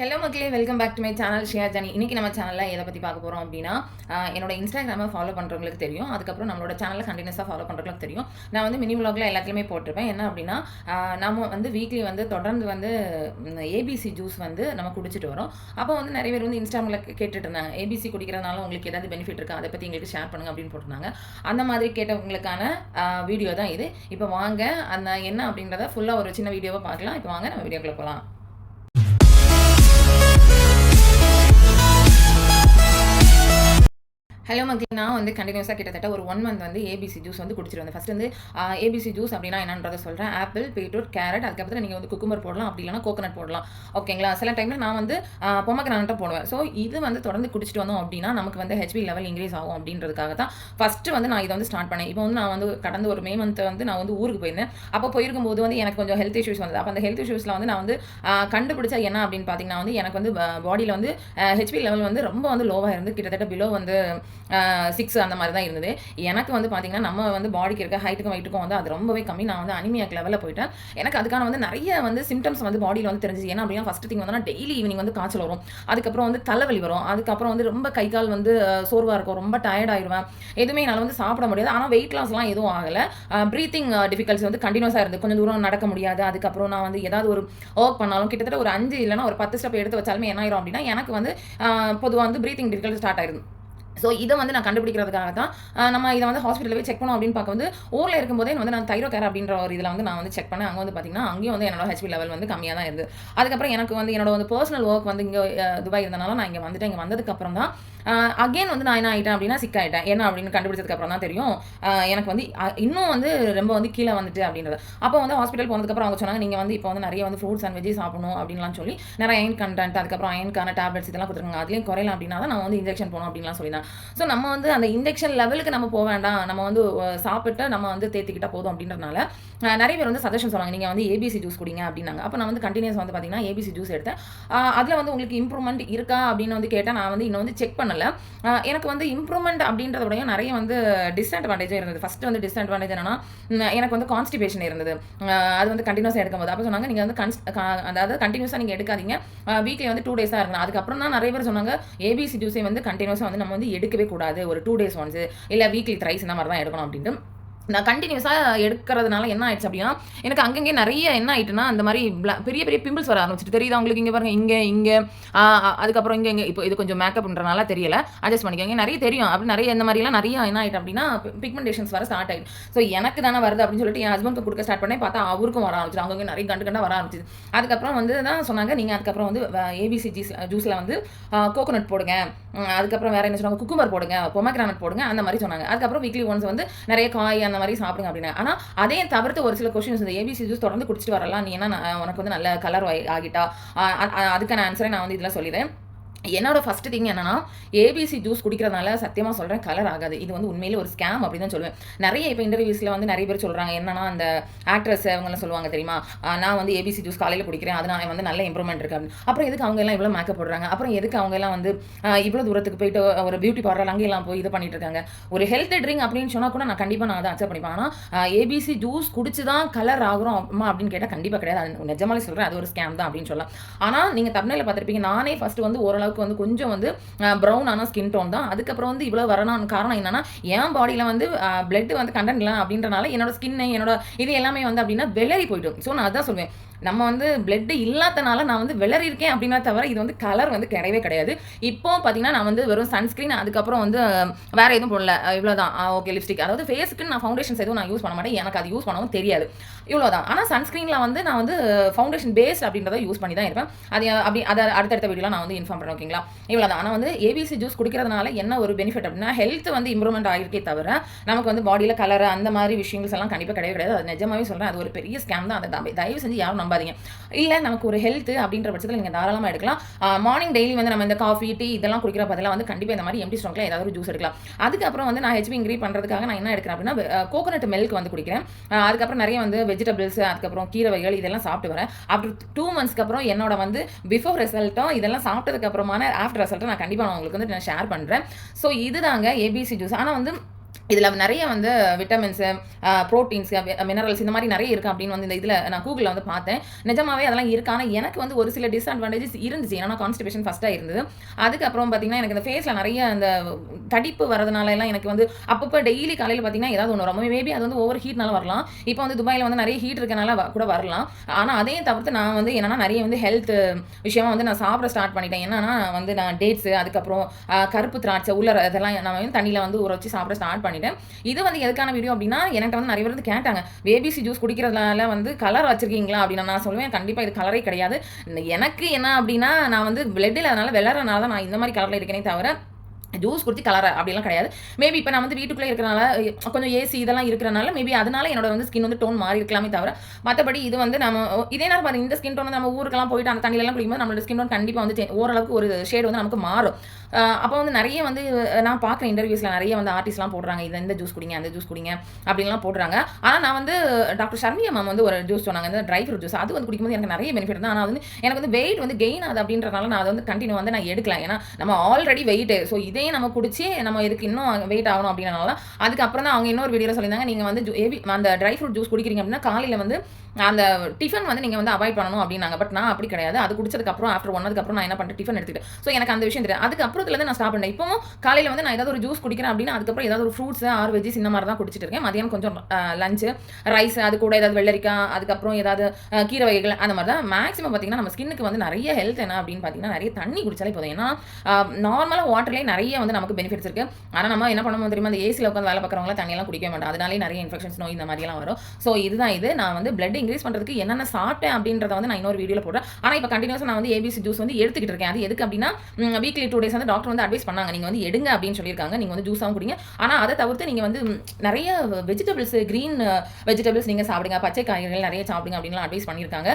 Hello மக்களே, welcome back to my channel Shiya Jani. இன்னைக்கு நம்ம சேனலில் எதை பற்றி பார்க்க போகிறோம் அப்படின்னா, என்னோட இன்ஸ்டாகிராமை ஃபாலோ பண்ணுறவங்களுக்கு தெரியும். அதுக்கப்புறம் நம்மளோட சேனலில் கண்டினியூஸாக ஃபாலோ பண்ணுறவங்களுக்கு தெரியும். நான் வந்து மினி விலாகில் எல்லாத்துலேயுமே போட்டிருப்பேன். என்ன அப்படின்னா, நம்ம வந்து வீக்லி வந்து தொடர்ந்து வந்து ஏபிசி ஜூஸ் வந்து நம்ம குடிச்சிட்டு வரோம். அப்போ வந்து நிறைய பேர் வந்து இன்ஸ்டாகிராமில் கேட்டுட்டு இருந்தாங்க, ஏபிசி குடிக்கிறதுனால உங்களுக்கு ஏதாவது பெனிஃபிட் இருக்கா, அதை பற்றி எங்களுக்கு ஷேர் பண்ணுங்க அப்படின்னு போட்டிருந்தாங்க. அந்த மாதிரி கேட்டவங்களுக்கான வீடியோ தான் இது. இப்போ வாங்க அந்த என்ன அப்படின்றத ஃபுல்லாக ஒரு சின்ன வீடியோவை பார்க்கலாம். இப்போ வாங்க நம்ம வீடியோக்குள்ளே போகலாம். ஹலோ மக்களே, நான் வந்து கண்டினியூஸாக கிட்டத்தட்ட ஒரு 1 மந்த் வந்து ஏபிசி ஜூஸ் வந்து குடிச்சிட்டு வந்தேன். ஃபஸ்ட் வந்து ஏபிசி ஜூஸ் அப்படின்னா என்னன்றதை சொல்கிறேன். ஆப்பிள், பீட்ரூட், கேரட், அதுக்கப்புறம் நீங்கள் வந்து குக்கும்பர் போடலாம், அப்படி இல்லைனா கோகனட் போடலாம். ஓகேங்களா? சில டைமில் நான் வந்து பொமக்ரானட்டை போடுவேன். ஸோ இது வந்து தொடர்ந்து குடிச்சிட்டு வந்தோம் அப்படின்னா நமக்கு வந்து ஹெச்பி லெவல் இன்க்ரீஸ் ஆகும் அப்படின்றதுக்காக தான் ஃபஸ்ட்டு வந்து நான் இதை வந்து ஸ்டார்ட் பண்ணேன். இப்போ வந்து நான் வந்து கடந்த ஒரு மே மந்த் வந்து நான் வந்து ஊருக்கு போயிருந்தேன். அப்போ போயிருக்கும்போது வந்து எனக்கு கொஞ்சம் ஹெல்த் இஷ்யூஸ் வந்தது. அப்போ அந்த ஹெல்த் இஷ்யூஸில் வந்து நான் வந்து கண்டுபிடிச்சா என்ன அப்படின்னு பார்த்தீங்கன்னா வந்து எனக்கு வந்து பாடியில் வந்து ஹெச்பி லெவல் வந்து ரொம்ப வந்து லோவாக இருந்து கிட்டத்தட்ட பிலோ வந்து 6 அந்த மாதிரி தான் இருந்தது. எனக்கு வந்து பார்த்தீங்கன்னா நம்ம வந்து பாடிக்கு இருக்க ஹைட்டுக்கும் வெயிட்டுக்கும் வந்து அது ரொம்பவே கம்மி. நான் வந்து அனிமியாக் லெவலில் போயிட்டேன். எனக்கு அதுக்கான வந்து நிறைய வந்து சிம்டம்ஸ் வந்து பாடியில் வந்து தெரிஞ்சிச்சு. ஏன்னா அப்படின்னா ஃபஸ்ட் திங் வந்து டெய்லி ஈவினிங் வந்து காய்ச்சல் வரும், அதுக்கப்புறம் வந்து தலைவலி வரும், அதுக்கப்புறம் வந்து ரொம்ப கை கால் வந்து சோர்வாக இருக்கும், ரொம்ப டயர்ட் ஆயிடுவேன், எதுவுமே என்னால் வந்து சாப்பிட முடியாது. ஆனால் வெயிட் லாஸ்லாம் எதுவும் ஆகலை. ப்ரீத்திங் டிஃபிகல்ட்ஸ் வந்து கண்டினியூஸாக இருந்து கொஞ்சம் தூரம் நடக்க முடியாது. அதுக்கப்புறம் நான் வந்து ஏதாவது ஒரு ஒர்க் பண்ணாலும் கிட்டத்தட்ட ஒரு 5 இல்லைனா ஒரு 10 ஸ்டெப் எடுத்து வச்சாலுமே என்ன ஆயிரும் அப்படின்னா எனக்கு வந்து பொதுவாக வந்து ப்ரீத்திங் டிஃபிகல்ட் ஸ்டார்ட் ஆயிடும். ஸோ இதை வந்து நான் கண்டுபிடிக்கிறதுக்காக தான் நம்ம இதை வந்து ஹாஸ்பிட்டலில் போய் செக் பண்ணோம் அப்படின்னு பார்க்க வந்து ஊரில் இருக்கும்போதே வந்து நான் தைரோ கேர் அப்படின்ற ஒரு இதில் வந்து நான் வந்து செக் பண்ணேன். அங்கே வந்து பார்த்தீங்கன்னா அங்கேயும் வந்து என்னோட ஹெச்பி லெவல் வந்து கம்மியாக தான் இருந்தது. அதுக்கப்புறம் எனக்கு வந்து என்னோட வந்து பர்சனல் ஒர்க் வந்து இங்கே துபாய் இருந்தனால நான் இங்கே வந்துட்டேன். இங்கே வந்ததுக்கப்புறம் தான் அகெயின் வந்து நான் என்ன ஆகிட்டேன் அப்படின்னா சிக் ஆகிட்டேன். என்ன அப்படின்னு கண்டுபிடிச்சதுக்கப்புறம் தான் தெரியும் எனக்கு வந்து இன்னும் வந்து ரொம்ப வந்து கீழே வந்துட்டு அப்படின்றது. அப்போ வந்து ஹாஸ்பிட்டல் போனதுக்கப்புறம் அவங்க சொன்னாங்க, நீங்கள் வந்து இப்போ வந்து நிறைய வந்து ஃப்ரூட்ஸ் அண்ட் வெஜ்ஜஸ் சாப்பிடணும் அப்படின்லாம் சொல்லி நிறைய அயன் கண்டென்ட், அதுக்கப்புறம் அயன்கான டேப்லெட்ஸ் இதெல்லாம் கொடுத்துருக்காங்க. அதுலேயும் குறையலாம் அப்படின்னா தான் நம்ம வந்து இன்ஜெக்ஷன் போகணும் அப்படின்லாம் சொல்லியிருந்தேன். ஸோ நம்ம வந்து அந்த இன்ஜெக்ஷன் லெவலுக்கு நம்ம போக வேண்டாம், நம்ம வந்து சாப்பிட்டு நம்ம வந்து தேத்திக்கிட்டால் போதும் அப்படின்றதுனால நிறைய பேர் வந்து சஜஷன் சொல்லுவாங்க, நீங்கள் வந்து ஏபிசி ஜூஸ் குடிங்க அப்படின்னாங்க. அப்போ நான் வந்து கண்டினியூஸ் வந்து பார்த்தீங்கன்னா ஏபிசி ஜூஸ் எடுத்தேன். அதில் வந்து உங்களுக்கு இம்ப்ரூவ்மெண்ட் இருக்கா அப்படின்னு வந்து கேட்டால் நான் வந்து இன்னும் வந்து செக் பண்ணலை. எனக்கு வந்து இம்ப்ரூவ்மெண்ட் அப்படின்றதோடைய நிறைய வந்து டிஸ்அட்வான்டேஜும் இருந்தது. ஃபஸ்ட்டு வந்து டிஸ்அட்வான்டேஜ் என்னன்னா எனக்கு வந்து கான்ஸ்டிபேஷன் இருந்தது. அது வந்து கண்டினியூஸாக எடுக்கும்போது அப்போ சொன்னாங்க, நீங்கள் வந்து அதாவது கண்டினியூஸாக நீங்கள் எடுக்காதீங்க, வீக்லி வந்து 2 டேஸாக இருக்கணும். அதுக்கப்புறம் தான் நிறைய பேர் சொன்னாங்க ஏபிசி ஜூஸை வந்து கண்டினியூஸாக வந்து நம்ம வந்து எடுக்கவே கூடாது, ஒரு 2 டேஸ் ஒன்ஸ் இல்லை வீக்லி த்ரைஸ் இந்த மாதிரி தான் எடுக்கணும் அப்படின்ட்டு. நான் கண்டினியூஸாக எடுக்கிறதுனால என்ன ஆயிடுச்சு அப்படின்னா எனக்கு அங்கங்கே நிறைய என்ன ஆயிட்டுனா அந்த மாதிரி பெரிய பெரிய பிம்பிள்ஸ் வர ஆரம்பிச்சிட்டு. தெரியுதா உங்களுக்கு? இங்கே பாருங்கள், இங்கே அதுக்கப்புறம் இங்கே இப்போ இது கொஞ்சம் மேக்கப்ன்றனால தெரியல, அட்ஜஸ்ட் பண்ணிக்கோங்க. நிறைய தெரியும் அப்படி நிறைய இந்த மாதிரிலாம் நிறைய என்ன ஆகிட்டு அப்படின்னா பிக்மெண்டேஷன்ஸ் வர ஸ்டார்ட் ஆகிடுது. ஸோ எனக்கு தானே வருது அப்படின்னு சொல்லிட்டு என் ஹஸ்பண்ட்க்கு கொடுக்க ஸ்டார்ட் பண்ணி பார்த்தா அவருக்கும் வர ஆரம்பிச்சு. அவங்க நிறைய கண்டு வர ஆரம்பிச்சிது. அதுக்கப்புறம் வந்து தான் சொன்னாங்க, நீங்கள் அதுக்கப்புறம் வந்து ஏபிசி ஜூஸில் வந்து கோகோனட் போடுங்க, அதுக்கப்புறம் வேறு என்ன சொன்னாங்க, குக்கும்பர் போடுங்க, பொமக்ரானட் போடுங்க, அந்த மாதிரி சொன்னாங்க. அதுக்கப்புறம் வீக்லி ஒன்ஸ் வந்து நிறைய காய் அந்த மாதிரி சாப்பிடுங்க அப்படின்னு. ஆனால் அதே தவிர்த்து ஒரு சில கொஸ்டின்ஸ் இந்த ஏபிசி ஜூஸ் தொடர்ந்து குடிச்சிட்டு வரலாம், நீ என்ன உனக்கு வந்து நல்ல கலர் ஆகிட்டா, அதுக்கான ஆன்சரை நான் வந்து இதில் சொல்லிடுறேன். என்னோட ஃபஸ்ட்டு திங் என்னன்னா, ஏபிசி ஜூஸ் குடிக்கிறதுனால சத்தியமாக சொல்கிறேன் கலர் ஆகாது. இது வந்து உண்மையிலே ஒரு ஸ்கேம் அப்படி தான் சொல்லுவேன். நிறைய இப்போ இன்டர்வியூஸில் வந்து நிறைய பேர் சொல்கிறாங்க, என்னன்னா அந்த ஆக்ட்ரஸ் அவங்களாம் சொல்லுவாங்க தெரியுமா, நான் வந்து ஏபிசி ஜூஸ் காலையில் குடிக்கிறேன், அதனால் வந்து நல்ல இம்ப்ரூவ்மெண்ட் இருக்குது அப்படின்னு. அப்புறம் எதுக்கு அவங்க எல்லாம் இவ்வளோ மேக்கப் போடுறாங்க, அப்புறம் எதுக்கு அவங்க எல்லாம் வந்து இவ்வளோ தூரத்துக்கு போயிட்டு ஒரு பியூட்டி பார்லர் அங்கெல்லாம் போய் இது பண்ணிட்டு இருக்காங்க. ஒரு ஹெல்த் ட்ரிங்க் அப்படின்னு சொன்னால் கூட நான் கண்டிப்பாக நான் அதை அக்செப்ட் பண்ணிப்பேன். ஆனால் ஏபிசி ஜூஸ் குடிச்சு தான் கலர் ஆகிறோம் அம்மா அப்படின்னு கேட்டால் கண்டிப்பாக கிடையாது. அது நிஜமாலே சொல்கிறேன், அது ஒரு ஸ்கேம் தான் அப்படின்னு சொல்லலாம். ஆனால் நீங்கள் தமிழில் பார்த்துருப்பீங்க, நானே ஃபஸ்ட்டு வந்து ஓரளவுக்கு வந்து கொஞ்சம் வந்து ப்ரௌன் ஆன ஸ்கின் டோன் தான். அதுக்கப்புறம் வந்து இவ்வளோ வரணும் காரணம் என்னன்னா, என் பாடியில் வந்து பிளட் வந்து கண்டென்ட் இல்லை அப்படின்றனால என்னோட ஸ்கின் என்னோட இது எல்லாமே வந்து அப்படின்னா வெள்ளரி போய்ட்டும். ஸோ நான் அதான் சொல்வேன், நம்ம வந்து பிளட் இல்லாதனால நான் வந்து வெள்ளரி இருக்கேன் அப்படின்னா தவிர இது வந்து கலர் வந்து கிடையவே கிடையாது. இப்போ பார்த்தீங்கன்னா நான் வந்து வெறும் சன்ஸ்க்ரீன், அதுக்கப்புறம் வந்து வேறு எதுவும் போடல, இவ்வளோதான். ஓகே, லிப்ஸ்டிக், அதாவது ஃபேஸுக்கு நான் ஃபவுண்டேஷன்ஸ் எதுவும் நான் யூஸ் பண்ண மாட்டேன், எனக்கு அது யூஸ் பண்ணவும் தெரியாது, இவ்வளோதான். ஆனால் சன்ஸ்க்ரீனில் வந்து நான் வந்து ஃபவுண்டேஷன் பேஸ்ட் அப்படின்றத யூஸ் பண்ணி தான் இருப்பேன். அது அப்படி அதை அடுத்தடுத்த வீடியோலாம் நான் வந்து இன்ஃபார்ம் பண்ணேன், ஓகேங்களா? இவ்வளோதான். ஆனால் வந்து ஏபிசி ஜூஸ் குடிக்கிறதுனால என்ன ஒரு பெனிஃபிட் அப்படின்னா ஹெல்த் வந்து இம்ப்ரூவ்மெண்ட் ஆகிருக்கே தவிர நமக்கு வந்து பாடியில் கலர் அந்த மாதிரி விஷயங்கள் எல்லாம் கண்டிப்பாக கிடையவே கிடையாது. அது நிஜமாவே சொல்கிறேன், அது ஒரு பெரிய ஸ்கேம் தான். அதை தயவு செஞ்சு யாரும் நம்பாதீங்க. இல்லை நமக்கு ஒரு ஹெல்த் அப்படின்ற பட்சத்தில் நீங்கள் தாராளமாக எடுக்கலாம். மார்னிங் டெய்லி வந்து நம்ம இந்த காஃபி, டீ இதெல்லாம் குடிக்கிற பதிலாக வந்து கண்டிப்பாக இந்த மாதிரி எம்டி ஸ்டொமக்கில் ஏதாவது ஒரு ஜூஸ் எடுக்கலாம். அதுக்கப்புறம் வந்து நான் ஹெச்பி இன்க்ரீஸ் பண்ணுறதுக்காக நான் என்ன எடுக்கிறேன் அப்படின்னா கோகோனட் மில்க் வந்து குடிக்கிறேன். அதுக்கப்புறம் நிறைய வந்து வெஜிடபிள்ஸ், அதுக்கப்புறம் கீரை வகைகள் இதெல்லாம் சாப்பிட்டு வரேன். ஆஃப்டர் 2 மந்த்ஸ்க்கு அப்புறம் என்னோட வந்து பிஃபோர் ரிசல்ட்டும் இதெல்லாம் சாப்பிட்டதுக்கு அப்புறமான ஆஃப்டர் ரிசல்ட்டும் நான் கண்டிப்பாக உங்களுக்கு வந்து நான் ஷேர் பண்ணுறேன். ஸோ இதுதாங்க ஏபிசி ஜூஸ். ஆனால் வந்து இதில நெறைய வந்து விட்டமின்ஸு, புரோட்டீன்ஸ், மினரல்ஸ் இந்த மாரி நெறைய இருக்கு அப்படின்னு வந்து இந்த இதில நான் Googleல வந்து பார்த்தேன். நிஜமாவே அதெல்லாம் இருக்கு. ஆனா எனக்கு வந்து ஒரு சில டிஸ்அட்வான்டேஜஸ் இருந்துச்சு. ஏன்னா கான்ஸ்டிபேஷன் ஃபர்ஸ்ட்டா இருந்தது. அதுக்கப்புறம் பார்த்தீங்கன்னா, எனக்கு இந்த ஃபேஸ்ல நெறைய அந்த தடிப்பு வரதுனால எல்லாம் எனக்கு வந்து அப்பப்போ டெய்லி காலையில பார்த்தீங்கன்னா, ஏதாவது ஒண்ணு வரும். மேபி அது வந்து ஓவர் ஹீட்னால வரலாம். இப்போ வந்து துபாய்ல வந்து நெறைய ஹீட் இருக்கனால கூட வரலாம். ஆனா அதையும் தவிர்த்து நான் வந்து என்னன்னா நெறைய வந்து ஹெல்த் விஷயமா வந்து நான் சாப்பிட ஸ்டார்ட் பண்ணிட்டேன். என்னன்னா வந்து நான் டேட்ஸ் அதுக்கப்புறம் கருப்பு திராட்சை, உலர் இதெல்லாம் நான் வந்து தண்ணீல வந்து ஊற வச்சு சாப்பிட ஸ்டார்ட் பண்ணிட்டேன். இது வந்து எதுக்கான வீடியோ அப்படின்னா, என்கிட்ட வந்து நெறைய பேர் வந்து கேட்டாங்க. ஏபிசி ஜூஸ் குடிக்கிறதுனால வந்து கலர் வச்சிருக்கீங்களா? அப்படின்னு நான் சொல்லுவேன், கண்டிப்பா இது கலரே கிடையாது. எனக்கு என்ன அப்படின்னா, நான் வந்து பிளட் இல்லாதனால வெள்ளாறனால தான் நான் இந்த மாரி கலர்ல இருக்கேனே தவிர, ஜூஸ் குடிச்சு கலர அப்படிலாம் கிடையாது. மேபி இப்ப நான் வந்து வீட்டுக்குள்ளே இருக்கிறனால, கொஞ்சம் ஏசி இதெல்லாம் இருக்கிறனால, மேபி அதனால என்னோட வந்து ஸ்கின் வந்து டோன் மாறி இருக்கலாமே தவிர, மத்தபடி இது வந்து நம்ம இதே நேரம் பாருங்க இந்த ஸ்கின் டோன் வந்து நம்ம ஊருக்கெல்லாம் போயிட்டு அந்த தண்ணிலலாம் குடிக்கும்போது நம்மளோட ஸ்கின் டோன் கண்டிப்பா வந்து ஓரளவுக்கு ஒரு ஷேட் வந்து நமக்கு மாறும். அப்போ வந்து நெறைய வந்து நான் பார்க்குறேன் இன்டர்வியூஸ்ல நெறைய வந்து ஆர்டிஸ்ட்லாம் போடுறாங்க. இந்த ஜூஸ் குடிங்க, அந்த ஜூஸ் குடிங்க அப்படின்லாம் போடுறாங்க. ஆனா நான் வந்து டாக்டர் ஷர்மியா மேம் வந்து ஒரு ஜூஸ் சொன்னாங்க. இந்த ட்ரை ஃப்ரூட் ஜூஸ். அது வந்து குடிக்கும்போது எனக்கு நெறைய பெனிஃபிட் தான். ஆனா வந்து எனக்கு வந்து வெயிட் வந்து கெயின் ஆகுது அப்படின்றனால நான் அத வந்து கன்டின்யூ வந்து நான் எடுக்கல. ஏன்னா நம்ம ஆல்ரெடி வெயிட். ஸோ இதையும் நம்ம குடிச்சு நம்ம இதுக்கு இன்னும் வெயிட் ஆகணும் அப்படின்றனால அதுக்கப்புறம் தான் அவங்க இன்னொரு வீடியோல சொல்லியிருந்தாங்க. நீங்க வந்து அந்த ட்ரை ஃப்ரூட் ஜூஸ் குடிக்கிறீங்க அப்படின்னா காலையில வந்து அந்த டிஃபன் வந்து நீங்க வந்து அவாய்ட் பண்ணணும் அப்படின்னாங்க. பட் நான் அப்படி கிடையாது. அது குடிச்சதுக்கு அப்புறம் ஆஃப்டர் 1 ஹவருக்கு அப்புறம் நான் என்ன பண்ணிட்டேன் டிஃபன் எடுத்துக்கிட்டேன். ஸோ எனக்கு அந்த விஷயம் தெரியாது. அதுக்கு அப்புறத்துலேருந்து நான் ஸ்டாப் பண்ணேன். இப்பவும் காலையில வந்து நான் ஏதாவது ஒரு ஜூஸ் குடிக்கிறேன் அப்படின்னா, அதுக்கப்புறம் ஏதாவது ஒரு ஃப்ரூட்ஸ் ஆர் வெஜ்ஜீஸ் இந்த மாதிரி தான் குடிச்சிட்டு இருக்கேன். மதியானம் கொஞ்சம் லஞ்ச், ரைஸ் அது கூட ஏதாவது வெள்ளரிக்காய், அதுக்கப்புறம் ஏதாவது கீரை வகைகள் அந்த மாதிரி தான். மேக்ஸிமம் பார்த்தீங்கன்னா நம்ம ஸ்கின்னுக்கு வந்து நிறைய ஹெல்த் என்ன அப்படின்னு பார்த்தீங்கன்னா, நிறைய தண்ணி குடிச்சாலே போதும். ஏன்னா நார்மலாக வாட்டர்லேயே நிறைய வந்து நமக்கு பெனிஃபிட்ஸ் இருக்கு. ஆனால் நம்ம என்ன பண்ணுவோம் தெரியுமா, அந்த ஏசியில் உட்காந்து வேலை பார்க்குறவங்களாம் தண்ணியெல்லாம் குடிக்க மாட்டோம். அதனாலே நிறைய இன்ஃபெக்ஷன்ஸ் நோய் இந்த மாதிரிலாம் வரும். ஸோ இதுதான் இது. நான் வந்து பிளட் இன்க்ரீஸ் பண்ணுறதுக்கு என்னென்ன சாப்பிட்டேன் அப்படின்றத வந்து நான் இன்னொரு வீடியோவில் போடுறேன். ஆனால் இப்போ கண்டினியூஸாக நான் வந்து ஏபிசி ஜூஸ் வந்து எடுத்துக்கிட்டு இருக்கேன். அது எதுக்கு அப்படின்னா, வீக்லி 2 டேஸ் வந்து டாக்டர் வந்து அட்வைஸ் பண்ணாங்க. நீங்கள் வந்து எடுங்க அப்படின்னு சொல்லியிருக்காங்க. நீங்கள் வந்து ஜூஸாகவும் குடிங்க. ஆனால் அதை தவிர்த்து நீங்கள் வந்து நிறைய வெஜிடபிள்ஸ், கிரீன் வெஜிடபிள்ஸ் நீங்கள் சாப்பிடுங்க, பச்சை காய்கறிகள் நிறைய சாப்பிடுங்க அப்படின்லாம் அட்வைஸ் பண்ணியிருக்காங்க.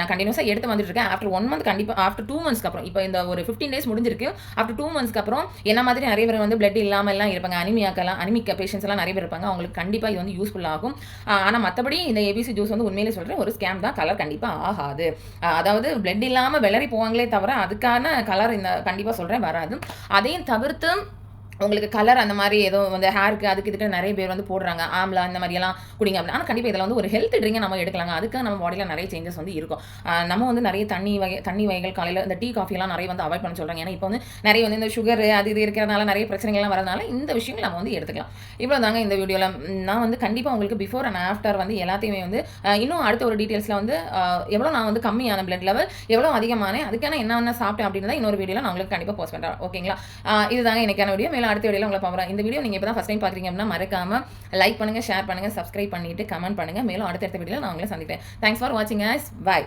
நான் கண்டினியூஸாக எடுத்து வந்துட்டு இருக்கேன். ஆஃப்டர் 1 மந்த் கண்டிப்பாக ஆஃப்டர் 2 மந்த்ஸ்க்கு அப்புறம் இப்போ இந்த ஒரு 15 டேஸ் முடிஞ்சிருக்கு. ஆஃப்டர் 2 மந்த்ஸ்க்கு அப்புறம் என்ன மாதிரி நிறைய பேர் வந்து பிளட் இல்லாமல் எல்லாம் இருப்பாங்க. அனிமிக் பேஷன்ஸ் எல்லாம் நிறைய பேர் இருப்பாங்க. அவங்களுக்கு கண்டிப்பாக இது வந்து யூஸ்ஃபுல் ஆகும். ஆனால் மற்றபடி இந்த ஏபிசி ஜூஸ் வந்து உண்மையிலே சொல்கிறேன் ஒரு ஸ்கேம் தான். கலர் கண்டிப்பாக ஆகாது. அதாவது பிளட் இல்லாமல் வெளரி போவாங்களே தவிர அதுக்கான கலர் இந்த கண்டிப்பாக சொல்கிறேன் வராது. அதையும் தவிர்த்து உங்களுக்கு கலர் அந்த மாதிரி ஏதோ வந்து ஹேருக்கு அதுக்கு இதுக்கு நிறைய பேர் வந்து போடுறாங்க. ஆம்லா இந்த மாதிரியெல்லாம் குடிங்க அப்படின்னு. ஆனால் கண்டிப்பாக இதில் வந்து ஒரு ஹெல்த் ட்ரிங்கை நம்ம எடுக்கலாங்க. அதுக்கு நம்ம பாடியில் நிறைய சேஞ்சஸ் வந்து இருக்கும். நம்ம வந்து நிறைய தண்ணி வகைகள் காலையில் இந்த டீ காஃபியெல்லாம் நிறைய வந்து அவாய்ட் பண்ண சொல்கிறாங்க. ஏன்னா இப்போ வந்து நிறைய வந்து இந்த சுகர் அது இது இருக்கிறதுனால நிறைய பிரச்சனைகள்லாம் வரதுனால இந்த விஷயங்கள் நம்ம வந்து எடுத்துக்கலாம். இவ்வளோ தாங்க இந்த வீடியோவில். நான் வந்து கண்டிப்பாக உங்களுக்கு பிஃபோர் அண்ட் ஆஃப்டர் வந்து எல்லாத்தையுமே வந்து இன்னும் அடுத்த ஒரு டீட்டெயில்ஸில் வந்து எவ்வளோ நான் வந்து கம்மியான பிளட் லெவல் எவ்வளோ அதிகமான அதுக்கான என்ன சாப்பிட்டேன் அப்படின்றத இன்னொரு வீடியோவில் நான் உங்களுக்கு கண்டிப்பாக போஸ்ட் பண்ணுறேன். ஓகேங்களா? இதுதாங்க எனக்கான வீடியோ. மேலே அடுத்த வீடியோவில் உங்களை பார்க்குறேன். இந்த வீடியோ நீங்கள் இப்போ தான் ஃபஸ்ட் டைம் பார்க்குறீங்க அப்படின்னா மறக்காம லைக் பண்ணுங்கள், ஷேர் பண்ணுங்கள், சப்ஸ்கிரைப் பண்ணிவிட்டு கமெண்ட் பண்ணுங்கள். மேலும் அடுத்த வீடியோவில் நான் உங்களை சந்திக்கிறேன். தேங்க்ஸ் ஃபார் வாட்சிங். பை.